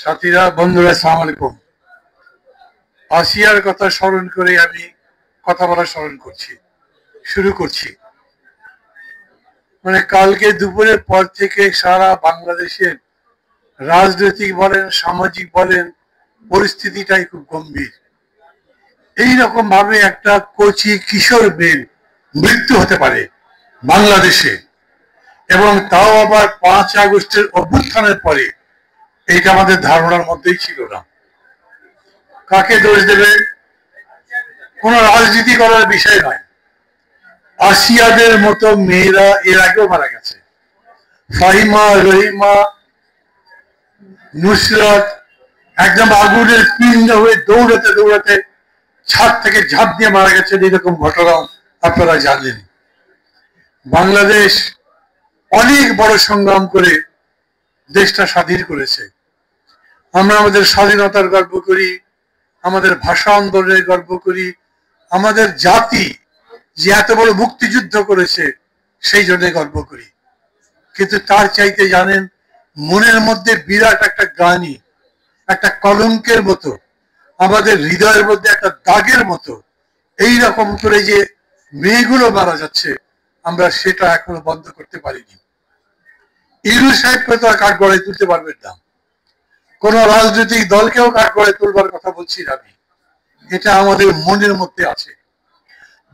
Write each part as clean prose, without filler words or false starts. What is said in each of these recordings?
সাথীরা, বন্ধুরা, আসসালামু আলাইকুম। আসিয়ার কথা স্মরণ করে আমি কথা বলা শুরু করছি। মানে কালকে দুপুরের পর থেকে সারা বাংলাদেশের রাজনৈতিক বলেন, সামাজিক বলেন, পরিস্থিতিটাই খুব গম্ভীর। এইরকম ভাবে একটা কচি কিশোর মেয়ের মৃত্যু হতে পারে বাংলাদেশে, এবং তাও আবার 5 আগস্টের অভ্যুত্থানের পরে, এইটা আমাদের ধারণার মধ্যেই ছিল না। কাকে দোষ দেবে? কোন রাজনীতি করার বিষয় নয়। আসিয়াদের মতো মেয়েরা এর আগেও মারা গেছে। ফাহিমা, রহিমা, নুসরাত একদম আগুনের পিণ্ড হয়ে দৌড়াতে দৌড়াতে ছাদ থেকে ঝাঁপ দিয়ে মারা গেছে। এরকম ঘটনাও আপনারা জানেন। বাংলাদেশ অনেক বড় সংগ্রাম করে দেশটা স্বাধীন করেছে। আমরা আমাদের স্বাধীনতার গর্ব করি, আমাদের ভাষা আন্দোলনের গর্ব করি, আমাদের জাতি যে এত বড় মুক্তিযুদ্ধ করেছে সেই জন্য গর্ব করি। কিন্তু তার চাইতে জানেন, মনের মধ্যে বিরাট একটা গ্লানি, একটা কলঙ্কের মতো, আমাদের হৃদয়ের মধ্যে একটা দাগের মতো এই রকম করে যে মেয়েগুলো মারা যাচ্ছে, আমরা সেটা এখনো বন্ধ করতে পারিনি। ইউনূস সাহেবকে তো কাঠ গড়ায় তুলতে পারবেন না, কোন রাজনৈতিক দলকেও কাঠ গড়ায় তুলবার কথা বলছি না আমি। এটা আমাদের মনের মধ্যে আছে।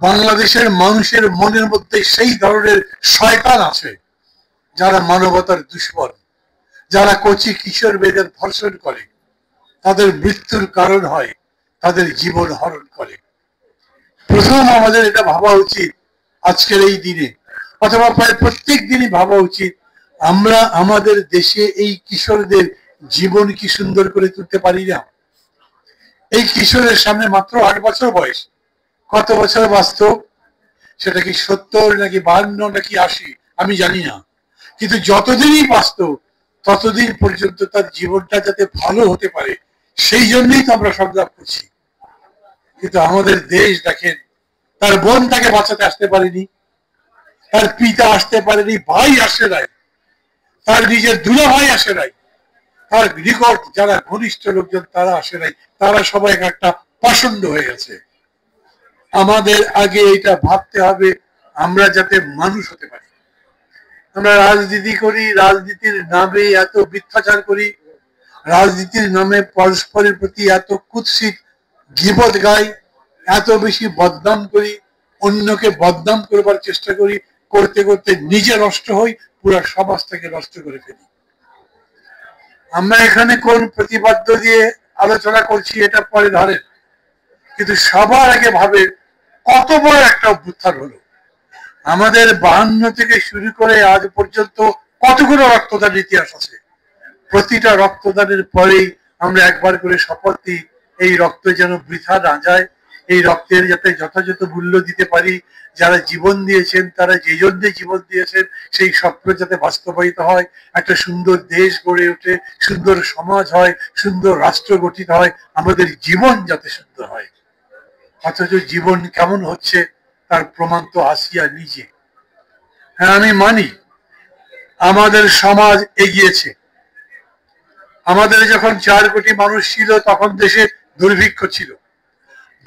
বাংলাদেশের মানুষের মনের মধ্যে সেই ধরনের শয়তান আছে যারা মানবতার দুশ্মন, যারা কচি কিশোর মেয়েদের ধর্ষণ করে, তাদের মৃত্যুর কারণ হয়, তাদের জীবন হরণ করে। প্রথম আমাদের এটা ভাবা উচিত আজকের এই দিনে, অথবা প্রায় প্রত্যেক দিনই ভাবা উচিত, আমরা আমাদের দেশে এই কিশোরদের জীবন কি সুন্দর করে তুলতে পারি না? এই কিশোরের সামনে মাত্র 8 বছর বয়স, কত বছর বাস্তব? সেটা কি 70 নাকি 52 নাকি 80 আমি জানি না, কিন্তু যতদিনই বাস্তব ততদিন পর্যন্ত তার জীবনটা যাতে ভালো হতে পারে সেই জন্যই তো আমরা সংগ্রাম করছি। কিন্তু আমাদের দেশ দেখেন, তার বোন তাকে বাঁচাতে আসতে পারেনি, তার পিতা আসতে পারেনি, ভাই আসে নাই, তার নিজের দুলা ভাই আসে নাই, তার নিকট যারা ঘনিষ্ঠ লোকজন তারা আসে নাই, তারা সবাই একটা পাষণ্ড হয়ে গেছে। আমাদের আগে এটা ভাবতে হবে আমরা যাতে মানুষ হতে পারি। আমরা রাজনীতি করি, রাজনীতির নামে এত মিথ্যাচার করি, রাজনীতির নামে পরস্পরের প্রতি এত কুৎসিত গীবত গাই, এত বেশি বদনাম করি, অন্যকে বদনাম করবার চেষ্টা করি, করতে করতে নিজে নষ্ট হই, পুরো সমাজটাকে নষ্ট করে ফেলি। আমরা এখানে কোন প্রতিপাদ্য দিয়ে আলোচনা করছি এটা পরে ধরেন, কিন্তু সবার আগে ভাবে কত বড় একটা অভ্যুত্থান হলো। আমাদের 52 থেকে শুরু করে আজ পর্যন্ত কতগুলো রক্তদানের ইতিহাস আছে। প্রতিটা রক্তদানের পরেই আমরা একবার করে শপথ দিই, এই রক্ত যেন বৃথা না যায়, এই রক্তের যাতে যথাযথ মূল্য দিতে পারি। যারা জীবন দিয়েছেন, তারা যে জন্য জীবন দিয়েছেন, সেই স্বপ্ন যাতে বাস্তবায়িত হয়, একটা সুন্দর দেশ গড়ে ওঠে, সুন্দর সমাজ হয়, সুন্দর রাষ্ট্র গঠিত হয়, আমাদের জীবন যাতে সুন্দর হয়। অথচ জীবন কেমন হচ্ছে তার প্রমাণ তো আসিয়া নিজে। হ্যাঁ, আমি মানি আমাদের সমাজ এগিয়েছে। আমাদের যখন 4 কোটি মানুষ ছিল তখন দেশে দুর্ভিক্ষ ছিল।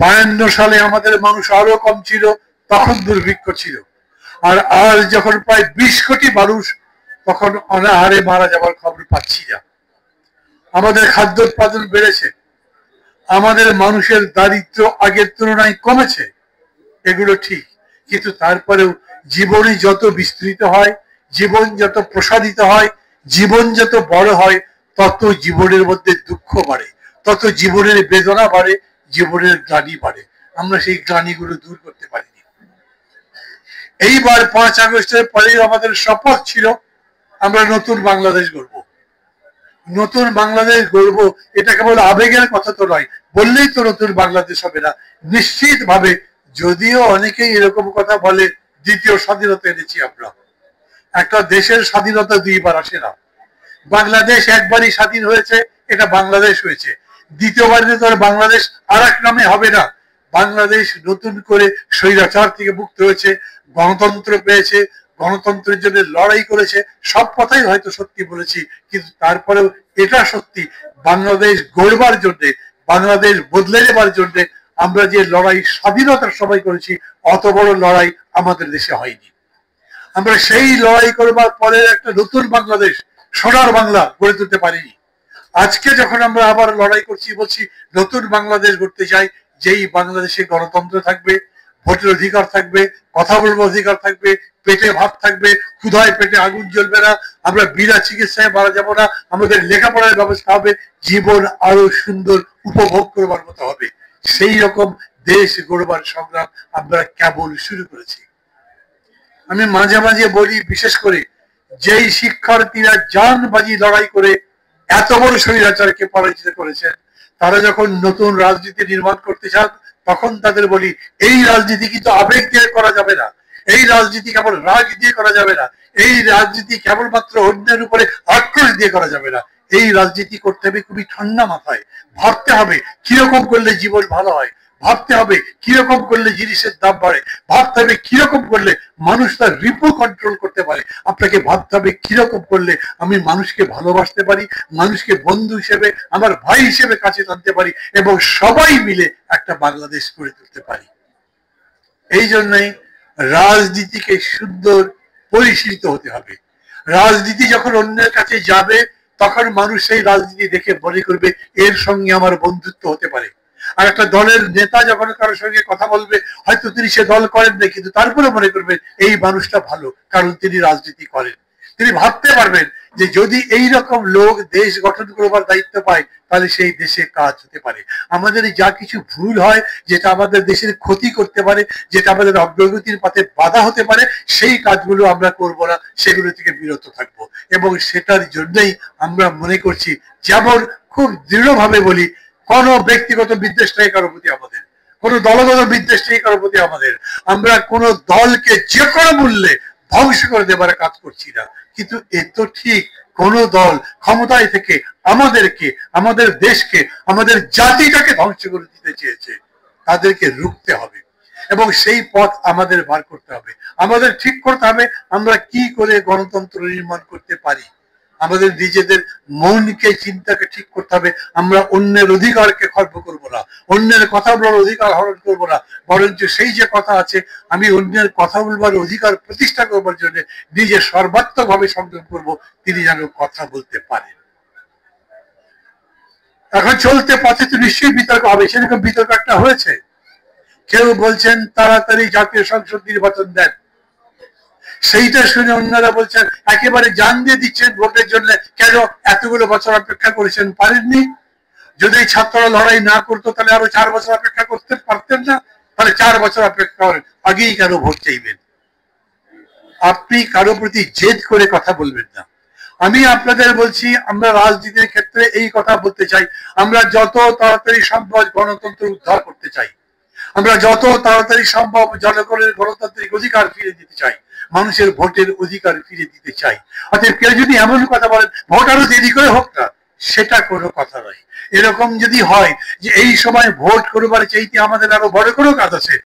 52 সালে আমাদের মানুষ আরো কম ছিল, তখন দুর্ভিক্ষ ছিল। আর আজ যখন প্রায় 20 কোটি মানুষ, তখন অনাহারে মারা যাবার খবর পাচ্ছি না। আমাদের খাদ্য উৎপাদন বেড়েছে, আমাদের মানুষের দারিদ্র আগের তুলনায় কমেছে, এগুলো ঠিক। কিন্তু তারপরেও জীবনই যত বিস্তৃত হয়, জীবন যত প্রসারিত হয়, জীবন যত বড় হয়, তত জীবনের মধ্যে দুঃখ বাড়ে, তত জীবনের বেদনা বাড়ে, জীবনের গ্লানি বাড়ে। আমরা সেই গ্লানিগুলো দূর করতে পারিনি। এইবার 5 আগস্টের পরে আমাদের শপথ ছিল আমরা নতুন বাংলাদেশ গড়ব। নতুন বাংলাদেশ গড়ব, এটা কেবল আবেগের কথা তো নয়, বললেই তো নতুন বাংলাদেশ হবে না। নিশ্চিত ভাবে, যদিও অনেকেই এরকম কথা বলে দ্বিতীয় স্বাধীনতা এনেছি আমরা, একটা দেশের স্বাধীনতা 2 বার আসে না। বাংলাদেশ একবারই স্বাধীন হয়েছে, এটা বাংলাদেশ হয়েছে। দ্বিতীয়বারে তো বাংলাদেশ আর এক নামে হবে না। বাংলাদেশ নতুন করে স্বৈরাচার থেকে মুক্ত হয়েছে, গণতন্ত্র পেয়েছে, গণতন্ত্রের জন্য লড়াই করেছে, সব কথাই হয়তো সত্যি বলেছি, কিন্তু তারপরেও এটা সত্যি, বাংলাদেশ গড়বার জন্য, বাংলাদেশ বদলে নেবার জন্য আমরা যে লড়াই স্বাধীনতার সময় করেছি, অত বড় লড়াই আমাদের দেশে হয়নি। আমরা সেই লড়াই করবার পরে একটা নতুন বাংলাদেশ, সোনার বাংলা গড়ে তুলতে পারিনি। আজকে যখন আমরা আবার লড়াই করছি, বলছি নতুন বাংলাদেশ গড়তে চাই, যেই বাংলাদেশে গণতন্ত্র থাকবে, ভোটের অধিকার থাকবে, কথা বলবার অধিকার থাকবে, পেটে ভাত থাকবে, ক্ষুধায় পেটে আগুন জ্বলবে না, আমরা বিনা চিকিৎসায় মারা যাবো না, আমাদের লেখাপড়ার ব্যবস্থা হবে, জীবন আরো সুন্দর উপভোগ করবার মতো হবে। সেই রকম দেশ গড়বার সংগ্রাম আমরা কেবল শুরু করেছি। আমি মাঝে মাঝে বলি, বিশেষ করে যেই শিক্ষার্থীরা জান বাজি লড়াই করে এত বড় স্বৈরাচারকে পরাজিত করেছেন, তারা যখন নতুন রাজনীতি নির্মাণ করতে চান, তখন তাদের বলি, এই রাজনীতি কিন্তু আবেগ দিয়ে করা যাবে না, এই রাজনীতি কেবল রাগ দিয়ে করা যাবে না, এই রাজনীতি কেবলমাত্র অন্যের উপরে আক্রোশ দিয়ে করা যাবে না, এই রাজনীতি করতে হবে খুবই ঠান্ডা মাথায়। ভাবতে হবে কিরকম করলে জীবন ভালো হয়, ভাবতে হবে কিরকম করলে জিনিসের দাম বাড়ে, ভাবতে হবে কিরকম করলে মানুষ তার রিপু কন্ট্রোল করতে পারে, আপনাকে ভাবতে হবে কিরকম করলে আমি মানুষকে ভালোবাসতে পারি, মানুষকে বন্ধু হিসেবে, আমার ভাই হিসেবে কাছে টানতে পারি, এবং সবাই মিলে একটা বাংলাদেশ গড়ে তুলতে পারি। এই জন্যই রাজনীতিকে সুন্দর পরিশীলিত হতে হবে। রাজনীতি যখন অন্যের কাছে যাবে, তখন মানুষ সেই রাজনীতি দেখে মনে করবে এর সঙ্গে আমার বন্ধুত্ব হতে পারে। আর একটা দলের নেতা যখন কারোর সঙ্গে কথা বলবে, হয়তো তিনি সে দল করেন না, কিন্তু তারপরে মনে করবেন এই মানুষটা ভালো, কারণ তিনি রাজনীতি করেন। তিনি ভাবতে পারবেন যে যদি এই রকম লোক দেশ গঠন করবার দায়িত্ব পায়, তাহলে সেই দেশে কাজ হতে পারে। আমাদের যা কিছু ভুল হয়, যেটা আমাদের দেশের ক্ষতি করতে পারে, যেটা আমাদের অগ্রগতির পথে বাধা হতে পারে, সেই কাজগুলো আমরা করব না, সেগুলো থেকে বিরত থাকবো। এবং সেটার জন্যই আমরা মনে করছি, যেমন খুব দৃঢ়ভাবে বলি, কোন ব্যক্তিগত বিদ্বেষ নেই কারোর প্রতি আমাদের, কোন দলগত বিদ্বেষ নেই কারোর প্রতি আমাদের, আমরা কোন দলকে যে কোনো মূল্যে ধ্বংস করে দেবার কাজ করছি না। কিন্তু এ তো ঠিক, কোন দল ক্ষমতায় থেকে আমাদেরকে, আমাদের দেশকে, আমাদের জাতিটাকে ধ্বংস করে দিতে চেয়েছে, তাদেরকে রুখতে হবে এবং সেই পথ আমাদের বার করতে হবে। আমাদের ঠিক করতে হবে আমরা কি করে গণতন্ত্র নির্মাণ করতে পারি। আমাদের নিজেদের মনকে, চিন্তাকে ঠিক করতে হবে। আমরা অন্যের অধিকারকে খর্ব করবো না, অন্যের কথা বলার অধিকার হরণ করবো না, বরঞ্চ সেই যে কথা আছে, আমি অন্যের কথা বলবার অধিকার প্রতিষ্ঠা করবার জন্য নিজে সর্বাত্মক ভাবে সংগ্রাম করবো, তিনি যেন কথা বলতে পারেন। এখন চলতে পথে তো নিশ্চয়ই বিতর্ক হবে, সেরকম বিতর্ক একটা হয়েছে। কেউ বলছেন তাড়াতাড়ি জাতীয় সংসদ নির্বাচন দেন, সেইটা শুনে অন্যরা বলছেন একেবারে জান দিয়ে দিচ্ছেন ভোটের জন্য, কেন এতগুলো বছর অপেক্ষা করেছেন, পারেননি? যদি ছাত্ররা লড়াই না করতো, তাহলে আরো 4 বছর অপেক্ষা করতে পারতেন না? তাহলে 4 বছর অপেক্ষা করেন, আগেই কেন ভোট চাইবেন? আপনি কারো প্রতি জেদ করে কথা বলবেন না। আমি আপনাদের বলছি, আমরা রাজনীতির ক্ষেত্রে এই কথা বলতে চাই, আমরা যত তাড়াতাড়ি সম্ভব গণতন্ত্র উদ্ধার করতে চাই, আমরা যত তাড়াতাড়ি সম্ভব জনগণের গণতান্ত্রিক অধিকার ফিরে দিতে চাই, মানুষের ভোটের অধিকার ফিরে দিতে চাই। অতএব কেউ যদি এমন কথা বলেন ভোট আরো দেরি করে হোক না, সেটা কোনো কথা নয়। এরকম যদি হয় যে এই সময় ভোট করবার চাইতে আমাদের আরো বড় কোনো কাজ আছে,